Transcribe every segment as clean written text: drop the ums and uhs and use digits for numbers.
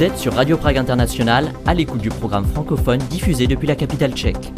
êtes sur Radio Prague International, à l'écoute du programme francophone diffusé depuis la capitale tchèque.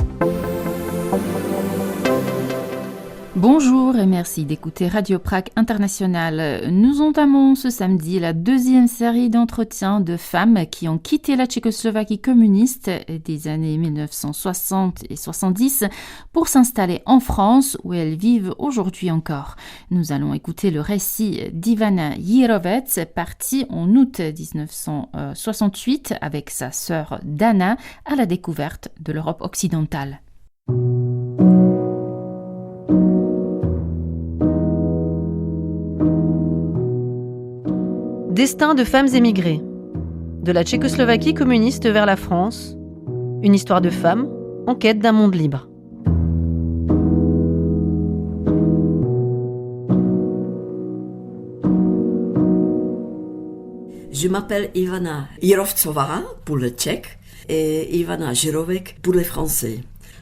Bonjour et merci d'écouter Radio Prague International. Nous entamons ce samedi la deuxième série d'entretiens de femmes qui ont quitté la Tchécoslovaquie communiste des années 1960 et 70 pour s'installer en France où elles vivent aujourd'hui encore. Nous allons écouter le récit d'Ivana Jirovec, partie en août 1968 avec sa sœur Dana à la découverte de l'Europe occidentale. Destin de femmes émigrées. De la Tchécoslovaquie communiste vers la France. Une histoire de femmes en quête d'un monde libre. Je m'appelle Ivana Jirovcová pour le tchèque et Ivana Jirovec pour les français.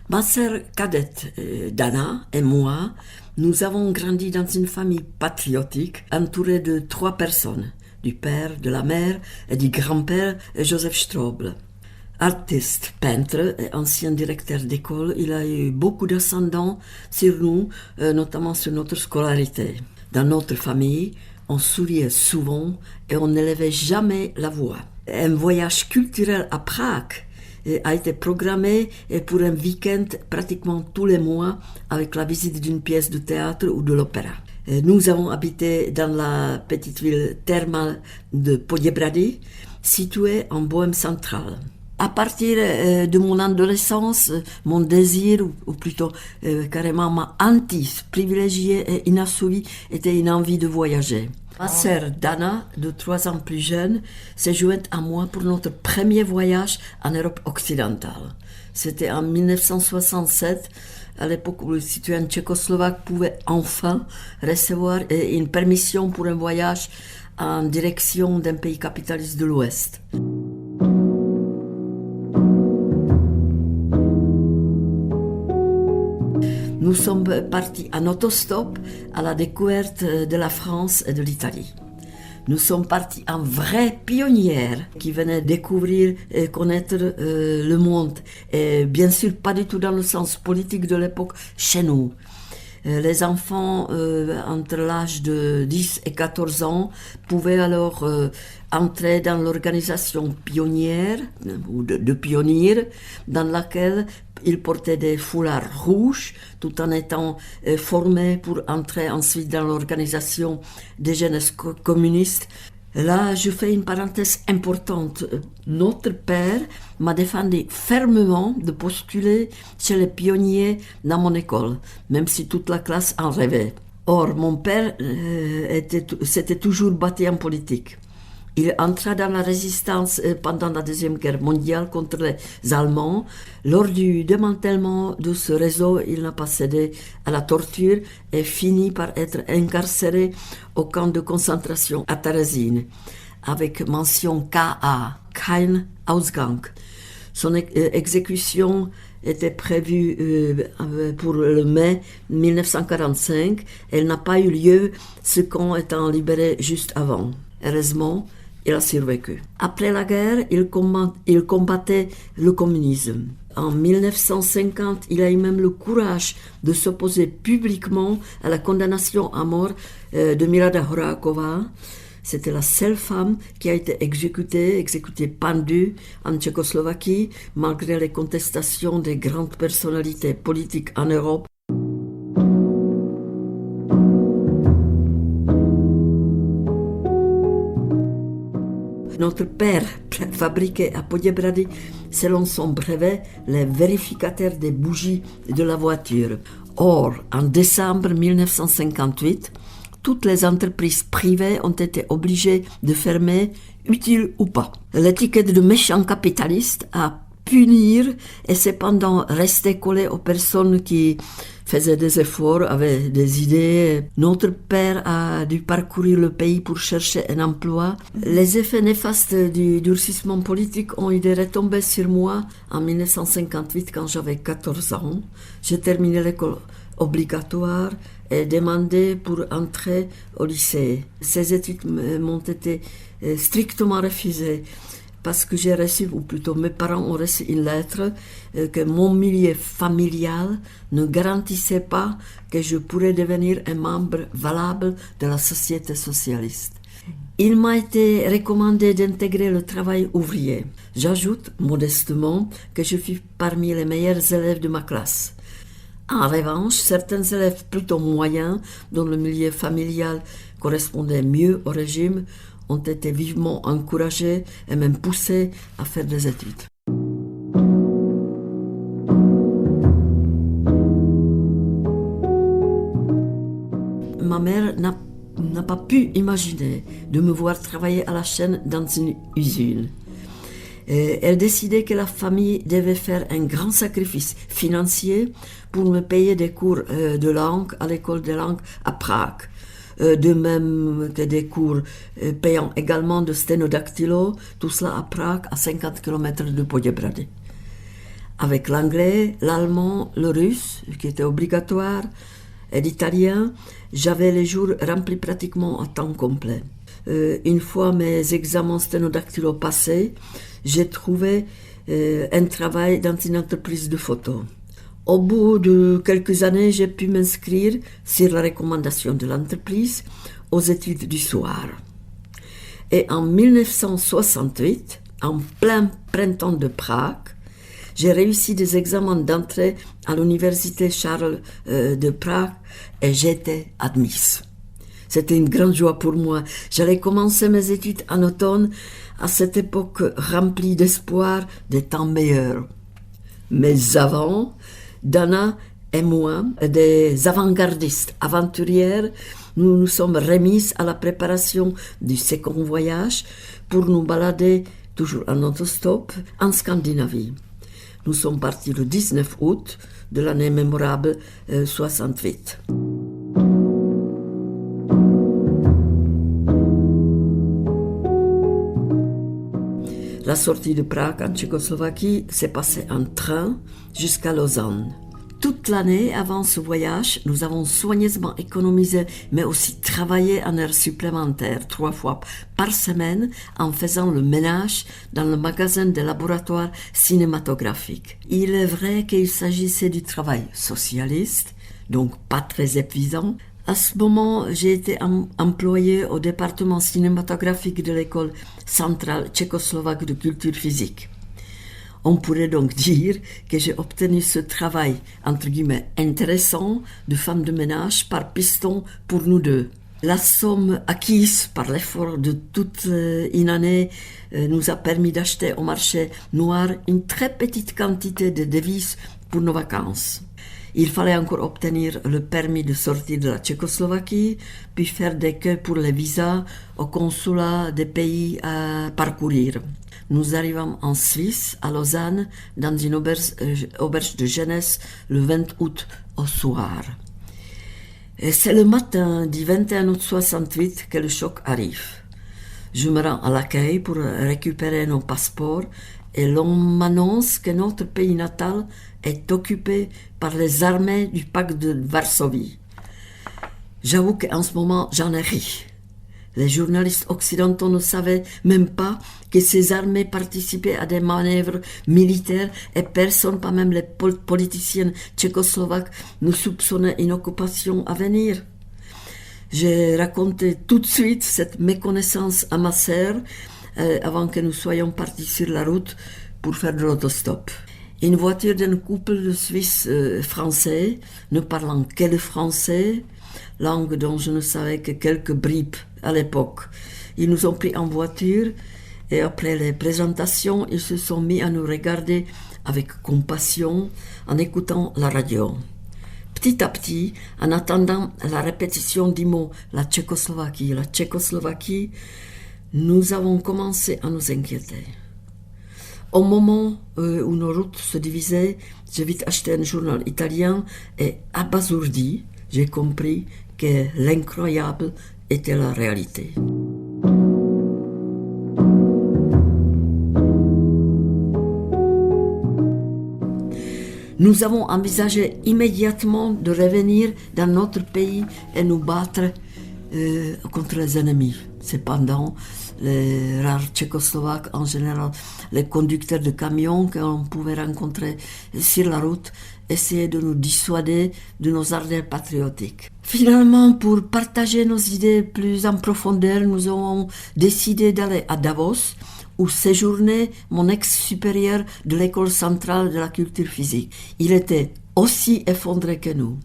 Ma sœur cadette Dana et moi, nous avons grandi dans une famille patriotique entourée de 3 personnes. Du père, de la mère et du grand-père Joseph Strobl. Artiste, peintre et ancien directeur d'école, il a eu beaucoup d'ascendants sur nous, notamment sur notre scolarité. Dans notre famille, on souriait souvent et on n'élevait jamais la voix. Un voyage culturel à Prague a été programmé pour un week-end pratiquement tous les mois avec la visite d'une pièce de théâtre ou de l'opéra. Nous avons habité dans la petite ville thermale de Poděbrady, située en Bohême centrale. À partir de mon adolescence, mon désir, ou plutôt carrément ma hantise privilégiée et inassouvie, était une envie de voyager. Ma sœur Dana, de 3 ans plus jeune, s'est jointe à moi pour notre premier voyage en Europe occidentale. C'était en 1967, à l'époque où le citoyen tchécoslovaque pouvait enfin recevoir une permission pour un voyage en direction d'un pays capitaliste de l'Ouest. Nous sommes partis en autostop à la découverte de la France et de l'Italie. Nous sommes partis en vraie pionnière qui venait découvrir et connaître le monde. Et bien sûr, pas du tout dans le sens politique de l'époque chez nous. Les enfants entre l'âge de 10 et 14 ans pouvaient alors entrer dans l'organisation pionnière ou de pionniers dans laquelle ils portaient des foulards rouges tout en étant formés pour entrer ensuite dans l'organisation des jeunesses communistes. Là, je fais une parenthèse importante. Notre père m'a défendu fermement de postuler chez les pionniers dans mon école, même si toute la classe en rêvait. Or, mon père s'était toujours battu en politique. Il entra dans la résistance pendant la Deuxième Guerre mondiale contre les Allemands. Lors du démantèlement de ce réseau, il n'a pas cédé à la torture et finit par être incarcéré au camp de concentration à Terezín, avec mention KA, kein Ausgang. Son exécution était prévue pour le mai 1945. Elle n'a pas eu lieu, ce camp étant libéré juste avant. Heureusement, il a survécu. Après la guerre, il combattait le communisme. En 1950, il a eu même le courage de s'opposer publiquement à la condamnation à mort de Milada Horáková. C'était la seule femme qui a été exécutée pendue en Tchécoslovaquie, malgré les contestations des grandes personnalités politiques en Europe. Notre père fabriquait à Poděbrady, selon son brevet, les vérificateurs des bougies de la voiture. Or, en décembre 1958, toutes les entreprises privées ont été obligées de fermer, utiles ou pas. L'étiquette de méchant capitaliste a punir et cependant rester collé aux personnes qui faisaient des efforts, avaient des idées. Notre père a dû parcourir le pays pour chercher un emploi. Les effets néfastes du durcissement politique ont eu des retombées sur moi en 1958 quand j'avais 14 ans. J'ai terminé l'école obligatoire et demandé pour entrer au lycée. Ces études m'ont été strictement refusées. parce que j'ai reçu, ou plutôt mes parents ont reçu une lettre que mon milieu familial ne garantissait pas que je pourrais devenir un membre valable de la société socialiste. Il m'a été recommandé d'intégrer le travail ouvrier. J'ajoute modestement que je fus parmi les meilleurs élèves de ma classe. En revanche, certains élèves plutôt moyens, dont le milieu familial correspondait mieux au régime, ont été vivement encouragés et même poussés à faire des études. Ma mère n'a pas pu imaginer de me voir travailler à la chaîne dans une usine. Elle décidait que la famille devait faire un grand sacrifice financier pour me payer des cours de langue à l'école de langue à Prague. De même que des cours payants également de sténodactylo, tout cela à Prague, à 50 km de Poděbrady. Avec l'anglais, l'allemand, le russe, qui était obligatoire, et l'italien, j'avais les jours remplis pratiquement à temps complet. Une fois mes examens sténodactylo passés, j'ai trouvé un travail dans une entreprise de photo. Au bout de quelques années, j'ai pu m'inscrire, sur la recommandation de l'entreprise, aux études du soir. Et en 1968, en plein printemps de Prague, j'ai réussi des examens d'entrée à l'université Charles de Prague et j'étais admise. C'était une grande joie pour moi. J'allais commencer mes études en automne, à cette époque remplie d'espoir, des temps meilleurs. Mais avant, Dana et moi, des avant-gardistes aventurières, nous nous sommes remises à la préparation du second voyage pour nous balader, toujours en autostop, en Scandinavie. Nous sommes partis le 19 août de l'année mémorable 68. La sortie de Prague en Tchécoslovaquie s'est passée en train jusqu'à Lausanne. Toute l'année avant ce voyage, nous avons soigneusement économisé, mais aussi travaillé en heures supplémentaires 3 fois par semaine en faisant le ménage dans le magasin des laboratoires cinématographiques. Il est vrai qu'il s'agissait du travail socialiste, donc pas très épuisant. À ce moment, j'ai été employée au département cinématographique de l'école centrale tchécoslovaque de culture physique. On pourrait donc dire que j'ai obtenu ce travail, entre guillemets, intéressant de femme de ménage par piston pour nous deux. La somme acquise par l'effort de toute une année nous a permis d'acheter au marché noir une très petite quantité de devises pour nos vacances. Il fallait encore obtenir le permis de sortir de la Tchécoslovaquie, puis faire des queues pour les visas au consulat des pays à parcourir. Nous arrivons en Suisse, à Lausanne, dans une auberge de jeunesse le 20 août au soir. Et c'est le matin du 21 août 68 que le choc arrive. Je me rends à l'accueil pour récupérer nos passeports et l'on m'annonce que notre pays natal est occupé par les armées du pacte de Varsovie. J'avoue qu'en ce moment, j'en ai ri. Les journalistes occidentaux ne savaient même pas que ces armées participaient à des manœuvres militaires et personne, pas même les politiciens tchécoslovaques, ne soupçonnait une occupation à venir. J'ai raconté tout de suite cette méconnaissance à ma sœur avant que nous soyons partis sur la route pour faire de l'autostop. Une voiture d'un couple de Suisses français, ne parlant que le français, langue dont je ne savais que quelques bribes à l'époque. Ils nous ont pris en voiture et après les présentations, ils se sont mis à nous regarder avec compassion en écoutant la radio. Petit à petit, en attendant la répétition du mot « la Tchécoslovaquie », nous avons commencé à nous inquiéter. Au moment où nos routes se divisaient, j'ai vite acheté un journal italien et abasourdi, j'ai compris que l'incroyable était la réalité. Nous avons envisagé immédiatement de revenir dans notre pays et nous battre contre les ennemis. Cependant, les rares Tchécoslovaques, en général les conducteurs de camions qu'on pouvait rencontrer sur la route, essayaient de nous dissuader de nos ardeurs patriotiques. Finalement, pour partager nos idées plus en profondeur, nous avons décidé d'aller à Davos, où séjournait mon ex-supérieur de l'école centrale de la culture physique. Il était aussi effondré que nous.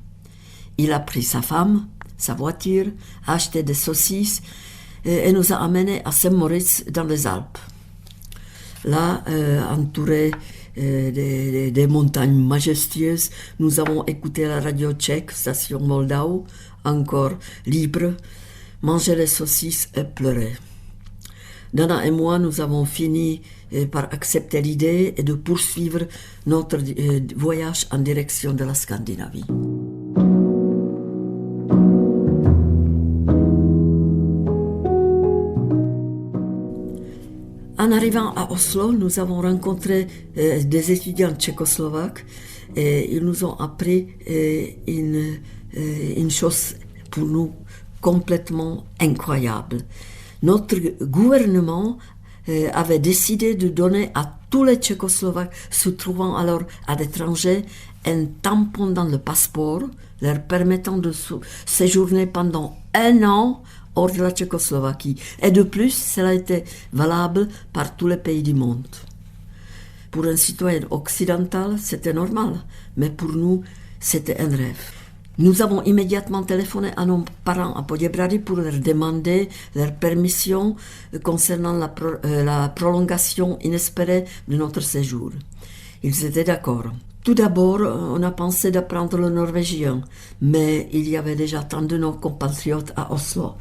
Il a pris sa femme, sa voiture, a acheté des saucisses et nous a amenés à Saint-Moritz dans les Alpes. Là, entouré des montagnes majestueuses, nous avons écouté la radio tchèque, station Moldau, encore libre, mangé les saucisses et pleuré. Dana et moi, nous avons fini par accepter l'idée et de poursuivre notre voyage en direction de la Scandinavie. En arrivant à Oslo, nous avons rencontré des étudiants tchécoslovaques et ils nous ont appris une chose pour nous complètement incroyable. Notre gouvernement avait décidé de donner à tous les Tchécoslovaques se trouvant alors à l'étranger un tampon dans le passeport, leur permettant de séjourner pendant 1 an hors de la Tchécoslovaquie. Et de plus, cela était valable par tous les pays du monde. Pour un citoyen occidental, c'était normal, mais pour nous, c'était un rêve. Nous avons immédiatement téléphoné à nos parents à Poděbrady pour leur demander leur permission concernant la prolongation inespérée de notre séjour. Ils étaient d'accord. Tout d'abord, on a pensé d'apprendre le norvégien, mais il y avait déjà tant de nos compatriotes à Oslo.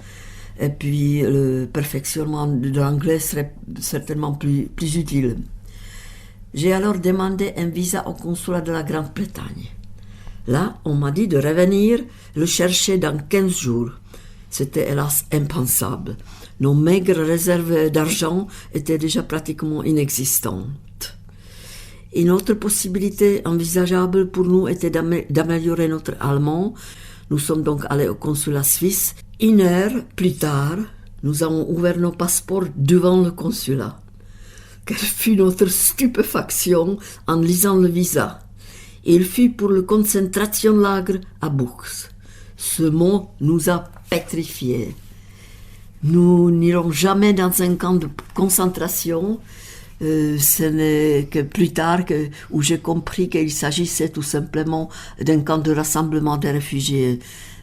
Et puis, le perfectionnement de l'anglais serait certainement plus utile. J'ai alors demandé un visa au consulat de la Grande-Bretagne. Là, on m'a dit de revenir le chercher dans 15 jours. C'était hélas impensable. Nos maigres réserves d'argent étaient déjà pratiquement inexistantes. Une autre possibilité envisageable pour nous était d'améliorer notre allemand. Nous sommes donc allés au consulat suisse. 1 heure plus tard, nous avons ouvert nos passeports devant le consulat. Quelle fut notre stupéfaction en lisant le visa. Il fut pour le Konzentrationslager à Buchs. Ce mot nous a pétrifiés. Nous n'irons jamais dans un camp de concentration. Ce n'est que plus tard où j'ai compris qu'il s'agissait tout simplement d'un camp de rassemblement des réfugiés.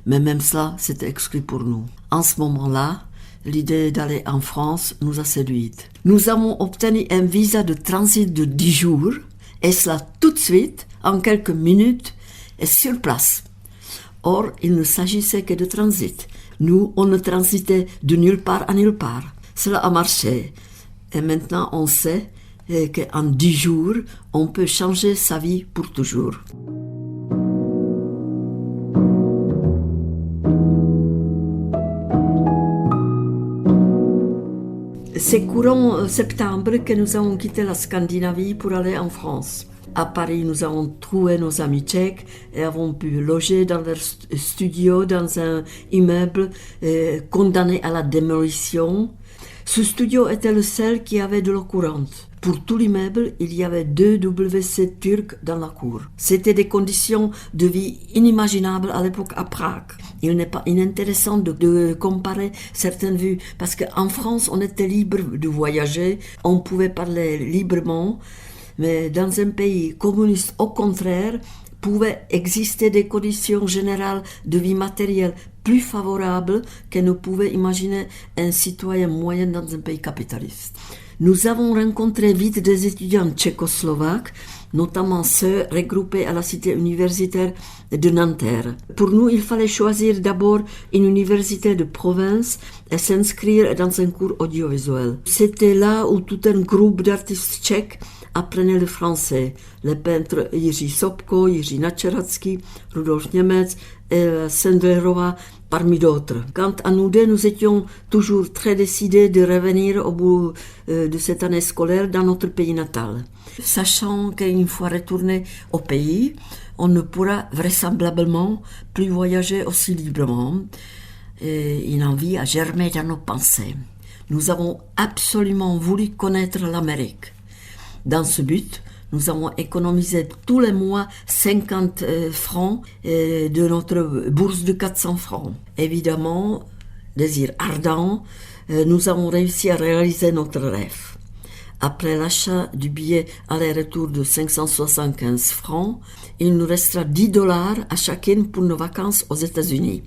Mais même cela, c'était exclu pour nous. En ce moment-là, l'idée d'aller en France nous a séduites. Nous avons obtenu un visa de transit de 10 jours, et cela tout de suite, en quelques minutes, et sur place. Or, il ne s'agissait que de transit. Nous, on ne transitait de nulle part à nulle part. Cela a marché. Et maintenant, on sait qu'en 10 jours, on peut changer sa vie pour toujours. C'est courant septembre que nous avons quitté la Scandinavie pour aller en France. À Paris, nous avons trouvé nos amis tchèques et avons pu loger dans leur studio dans un immeuble condamné à la démolition. Ce studio était le seul qui avait de l'eau courante. Pour tout l'immeuble, il y avait 2 WC turcs dans la cour. C'était des conditions de vie inimaginables à l'époque à Prague. Il n'est pas inintéressant de comparer certaines vues, parce qu'en France, on était libre de voyager, on pouvait parler librement, mais dans un pays communiste, au contraire, pouvaient exister des conditions générales de vie matérielle plus favorables que ne pouvait imaginer un citoyen moyen dans un pays capitaliste. Nous avons rencontré vite des étudiants tchécoslovaques, notamment ceux regroupés à la cité universitaire de Nanterre. Pour nous, il fallait choisir d'abord une université de province et s'inscrire dans un cours audiovisuel. C'était là où tout un groupe d'artistes tchèques apprenait le français. Les peintres Jiří Sobko, Jiří Načeracký, Rudolf Němec et Sendlerova, parmi d'autres. Quant à nous deux, nous étions toujours très décidés de revenir au bout de cette année scolaire dans notre pays natal. Sachant qu'une fois retourné au pays, on ne pourra vraisemblablement plus voyager aussi librement. une envie a germé dans nos pensées. Nous avons absolument voulu connaître l'Amérique. Dans ce but, nous avons économisé tous les mois 50 francs de notre bourse de 400 francs. Évidemment, désir ardent, nous avons réussi à réaliser notre rêve. Après l'achat du billet aller-retour de 575 francs, il nous restera $10 à chacune pour nos vacances aux États-Unis.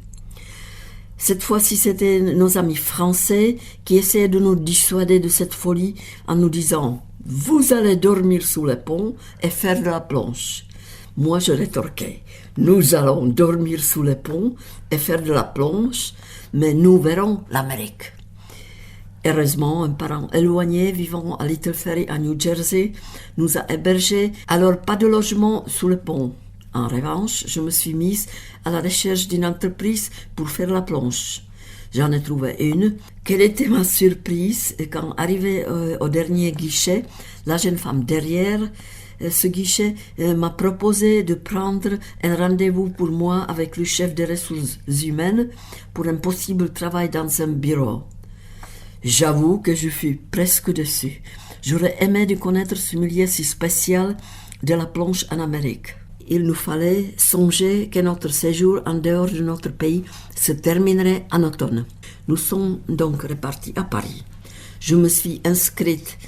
Cette fois-ci, c'était nos amis français qui essayaient de nous dissuader de cette folie en nous disant « Vous allez dormir sous les ponts et faire de la planche ». Moi, je rétorquais « Nous allons dormir sous les ponts et faire de la planche, mais nous verrons l'Amérique ». Heureusement, un parent éloigné vivant à Little Ferry à New Jersey nous a hébergés, alors pas de logement sous le pont. En revanche, je me suis mise à la recherche d'une entreprise pour faire la planche. J'en ai trouvé une. Quelle était ma surprise quand, arrivé au dernier guichet, la jeune femme derrière ce guichet m'a proposé de prendre un rendez-vous pour moi avec le chef des ressources humaines pour un possible travail dans un bureau. J'avoue que je fus presque déçue. J'aurais aimé de connaître ce milieu si spécial de la planche en Amérique. Il nous fallait songer que notre séjour en dehors de notre pays se terminerait en automne. Nous sommes donc repartis à Paris. Je me suis inscrite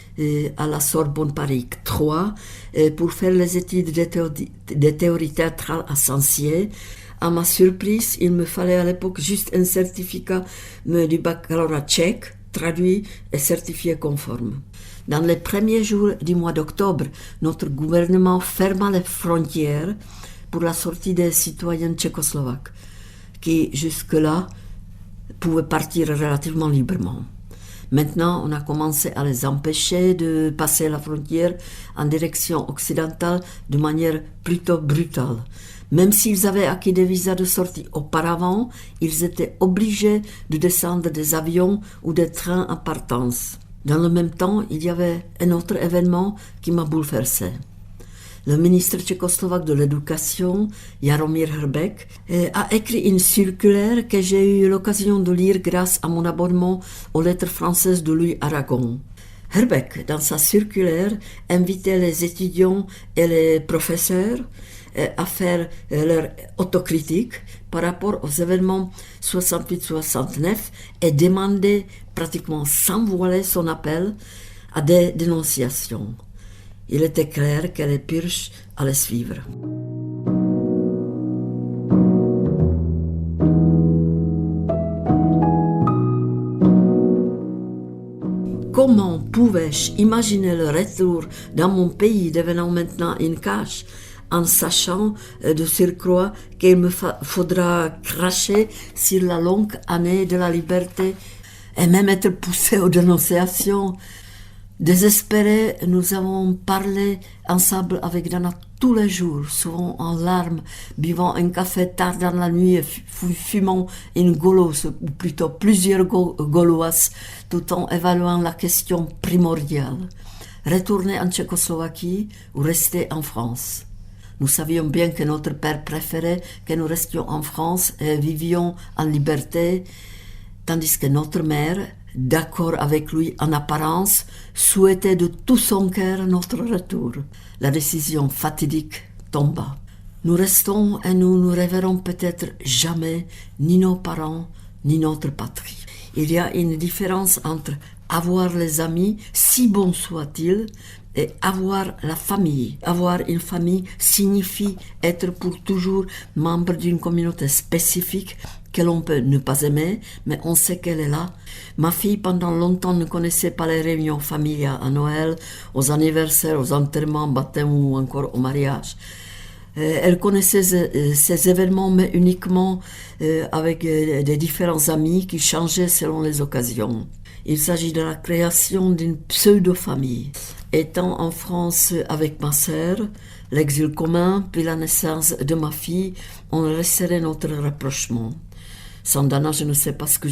à la Sorbonne Paris 3 pour faire les études de théorie théâtrale à Saint-Cyr. À ma surprise, il me fallait à l'époque juste un certificat du baccalauréat tchèque, traduit et certifié conforme. Dans les premiers jours du mois d'octobre, notre gouvernement ferma les frontières pour la sortie des citoyens tchécoslovaques, qui jusque-là pouvaient partir relativement librement. Maintenant, on a commencé à les empêcher de passer la frontière en direction occidentale de manière plutôt brutale. Même s'ils avaient acquis des visas de sortie auparavant, ils étaient obligés de descendre des avions ou des trains en partance. Dans le même temps, il y avait un autre événement qui m'a bouleversé. Le ministre tchécoslovaque de l'Éducation, Jaromír Hrbek, a écrit une circulaire que j'ai eu l'occasion de lire grâce à mon abonnement aux lettres françaises de Louis Aragon. Hrbek, dans sa circulaire, invitait les étudiants et les professeurs à faire leur autocritique par rapport aux événements 68-69 et demandait pratiquement sans voiler son appel à des dénonciations. Il était clair que les purges allaient suivre. Comment pouvais-je imaginer le retour dans mon pays devenant maintenant une cage, en sachant de surcroît qu'il me faudra cracher sur la longue année de la liberté et même être poussé aux dénonciations. Désespérés, nous avons parlé ensemble avec Dana tous les jours, souvent en larmes, buvant un café tard dans la nuit et fumant une gauloise, ou plutôt plusieurs gauloises, tout en évaluant la question primordiale. Retourner en Tchécoslovaquie ou rester en France? Nous savions bien que notre père préférait que nous restions en France et vivions en liberté, tandis que notre mère, d'accord avec lui en apparence, souhaitait de tout son cœur notre retour. La décision fatidique tomba. Nous restons et nous ne reverrons peut-être jamais ni nos parents ni notre patrie. Il y a une différence entre avoir les amis, si bons soient-ils, et avoir la famille. Avoir une famille signifie être pour toujours membre d'une communauté spécifique que l'on peut ne pas aimer, mais on sait qu'elle est là. Ma fille, pendant longtemps, ne connaissait pas les réunions familiales à Noël, aux anniversaires, aux enterrements, baptêmes ou encore au mariage. Elle connaissait ces événements, mais uniquement avec des différents amis qui changeaient selon les occasions. Il s'agit de la création d'une pseudo-famille. Étant en France avec ma sœur, l'exil commun, puis la naissance de ma fille, on resserrait notre rapprochement. Sans Dana, je ne sais pas ce que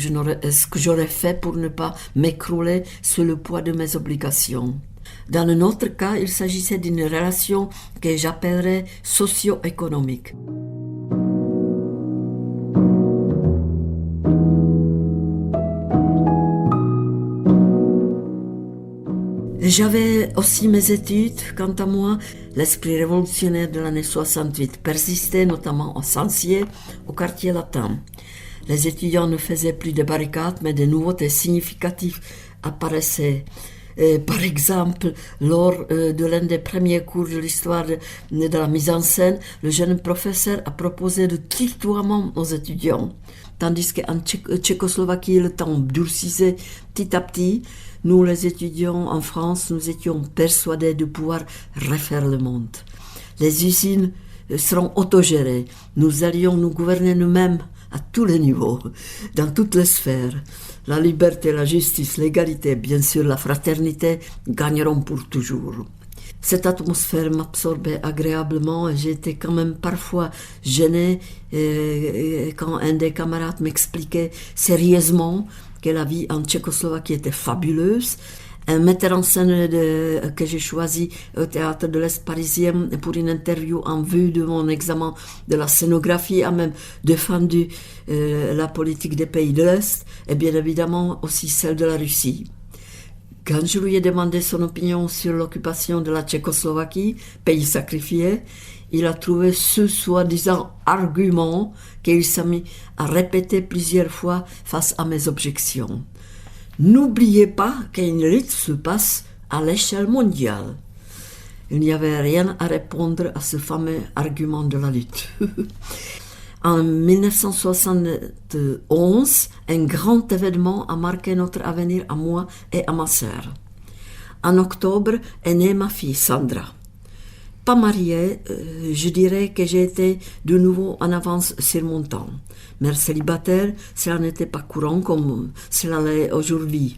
j'aurais fait pour ne pas m'écrouler sous le poids de mes obligations. Dans notre cas, il s'agissait d'une relation que j'appellerais socio-économique. J'avais aussi mes études. Quant à moi, l'esprit révolutionnaire de l'année 68 persistait, notamment au Sancier, au quartier latin. Les étudiants ne faisaient plus de barricades, mais des nouveautés significatives apparaissaient. Par exemple, lors de l'un des premiers cours de l'histoire de la mise en scène, le jeune professeur a proposé le tutoiement aux étudiants. Tandis qu'en Tchécoslovaquie, le temps durcissait petit à petit, nous, les étudiants en France, nous étions persuadés de pouvoir refaire le monde. Les usines seront autogérées. Nous allions nous gouverner nous-mêmes à tous les niveaux, dans toutes les sphères. La liberté, la justice, l'égalité, bien sûr la fraternité gagneront pour toujours. Cette atmosphère m'absorbait agréablement et j'étais quand même parfois gênée quand un des camarades m'expliquait sérieusement que la vie en Tchécoslovaquie était fabuleuse. Un metteur en scène que j'ai choisi au Théâtre de l'Est parisien pour une interview en vue de mon examen de la scénographie a même défendu la politique des pays de l'Est et bien évidemment aussi celle de la Russie. Quand je lui ai demandé son opinion sur l'occupation de la Tchécoslovaquie, pays sacrifié, il a trouvé ce soi-disant argument qu'il s'est mis à répéter plusieurs fois face à mes objections. N'oubliez pas qu'une lutte se passe à l'échelle mondiale. Il n'y avait rien à répondre à ce fameux argument de la lutte. En 1971, un grand événement a marqué notre avenir à moi et à ma sœur. En octobre est née ma fille Sandra. Pas mariée, je dirais que j'étais de nouveau en avance sur mon temps. Mère célibataire, cela n'était pas courant comme cela l'est aujourd'hui.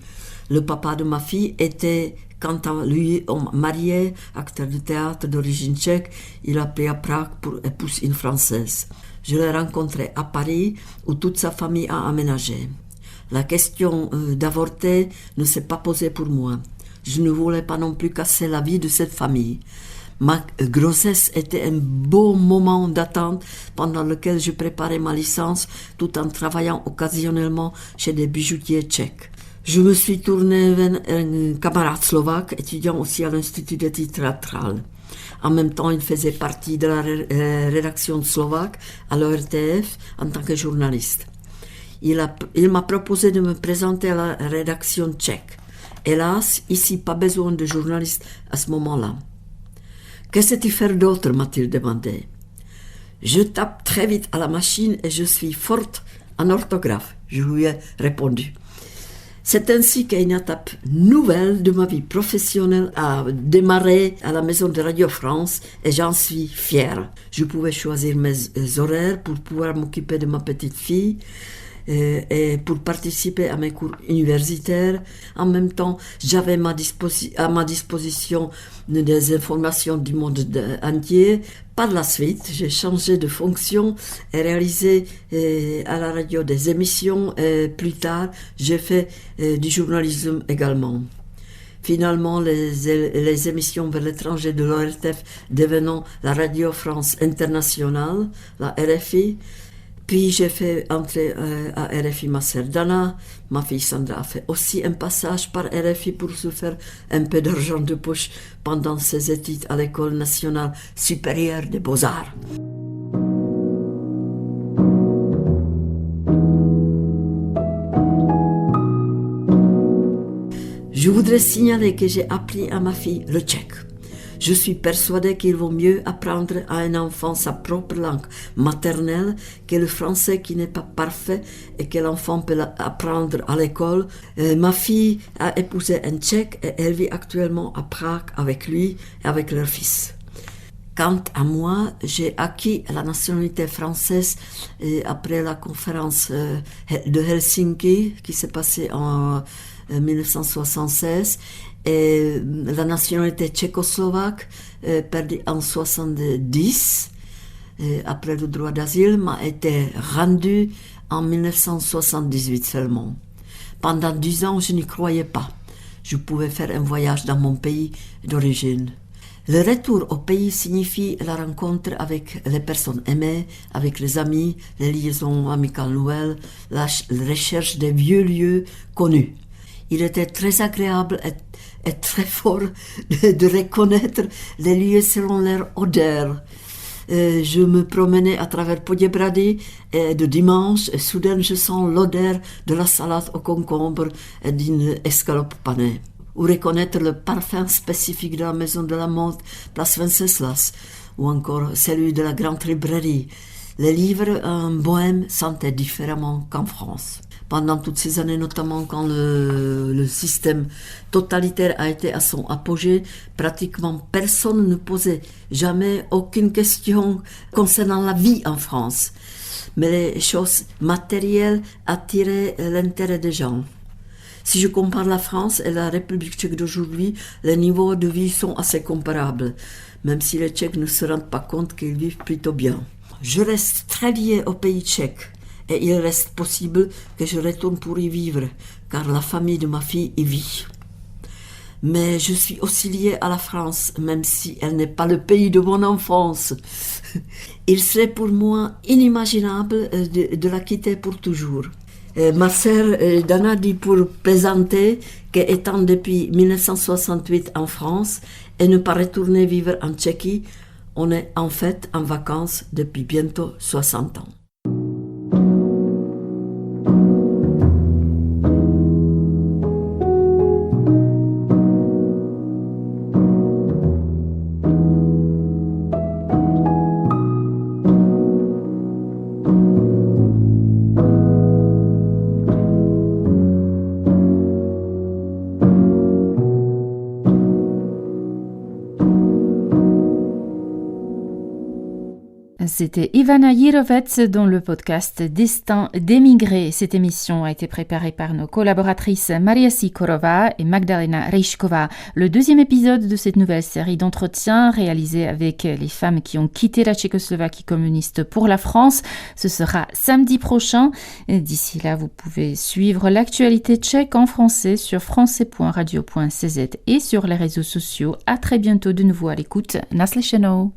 Le papa de ma fille était, quant à lui, homme marié, acteur de théâtre d'origine tchèque. Il a pris à Prague pour épouse une Française. Je l'ai rencontré à Paris, où toute sa famille a aménagé. La question d'avorter ne s'est pas posée pour moi. Je ne voulais pas non plus casser la vie de cette famille. Ma grossesse était un beau moment d'attente pendant lequel je préparais ma licence tout en travaillant occasionnellement chez des bijoutiers tchèques. Je me suis tournée vers un camarade slovaque, étudiant aussi à l'Institut d'études théâtrales. En même temps, il faisait partie de la rédaction slovaque à l'ORTF en tant que journaliste. Il m'a proposé de me présenter à la rédaction tchèque. Hélas, ici, pas besoin de journaliste à ce moment-là. « Que sais-tu faire d'autre » m'a-t-il demandé. « Je tape très vite à la machine et je suis forte en orthographe », je lui ai répondu. C'est ainsi qu'une étape nouvelle de ma vie professionnelle a démarré à la maison de Radio France et j'en suis fière. Je pouvais choisir mes horaires pour pouvoir m'occuper de ma petite fille et pour participer à mes cours universitaires. En même temps, j'avais à ma disposition des informations du monde entier. Par la suite, j'ai changé de fonction et réalisé à la radio des émissions. Et plus tard, j'ai fait du journalisme également. Finalement, les émissions vers l'étranger de l'ORTF devenant la Radio France Internationale, la RFI. Puis j'ai fait entrer à RFI ma sœur Dana. Ma fille Sandra a fait aussi un passage par RFI pour se faire un peu d'argent de poche pendant ses études à l'École nationale supérieure des beaux-arts. Je voudrais signaler que j'ai appris à ma fille le tchèque. Je suis persuadée qu'il vaut mieux apprendre à un enfant sa propre langue maternelle que le français qui n'est pas parfait et que l'enfant peut apprendre à l'école. Ma fille a épousé un Tchèque et elle vit actuellement à Prague avec lui et avec leur fils. Quant à moi, j'ai acquis la nationalité française après la conférence de Helsinki qui s'est passée en 1976 et la nationalité tchécoslovaque perdue en 1970 après le droit d'asile m'a été rendue en 1978 seulement. Pendant 10 ans, je n'y croyais pas. Je pouvais faire un voyage dans mon pays d'origine. Le retour au pays signifie la rencontre avec les personnes aimées, avec les amis, les liaisons amicales nouvelles, la recherche des vieux lieux connus. Il était très agréable et très fort de reconnaître les lieux selon leur odeur. Je me promenais à travers Poděbrady et de dimanche et soudain je sens l'odeur de la salade au concombre et d'une escalope panée. Ou reconnaître le parfum spécifique de la maison de la mode, place Wenceslas, ou encore celui de la grande librairie. Les livres en Bohême sentaient différemment qu'en France. Pendant toutes ces années, notamment quand le système totalitaire a été à son apogée, pratiquement personne ne posait jamais aucune question concernant la vie en France. Mais les choses matérielles attiraient l'intérêt des gens. Si je compare la France et la République tchèque d'aujourd'hui, les niveaux de vie sont assez comparables, même si les Tchèques ne se rendent pas compte qu'ils vivent plutôt bien. Je reste très lié au pays tchèque. Et il reste possible que je retourne pour y vivre, car la famille de ma fille y vit. Mais je suis aussi liée à la France, même si elle n'est pas le pays de mon enfance. Il serait pour moi inimaginable de la quitter pour toujours. Ma sœur Dana dit pour plaisanter qu'étant depuis 1968 en France et ne pas retourner vivre en Tchéquie, on est en fait en vacances depuis bientôt 60 ans. C'était Ivana Jirovec dans le podcast Destin d'émigrés. Cette émission a été préparée par nos collaboratrices Maria Sikorova et Magdalena Ryšková. Le deuxième épisode de cette nouvelle série d'entretiens réalisée avec les femmes qui ont quitté la Tchécoslovaquie communiste pour la France, ce sera samedi prochain. D'ici là, vous pouvez suivre l'actualité tchèque en français sur français.radio.cz et sur les réseaux sociaux. À très bientôt de nouveau à l'écoute. Naslyšenou.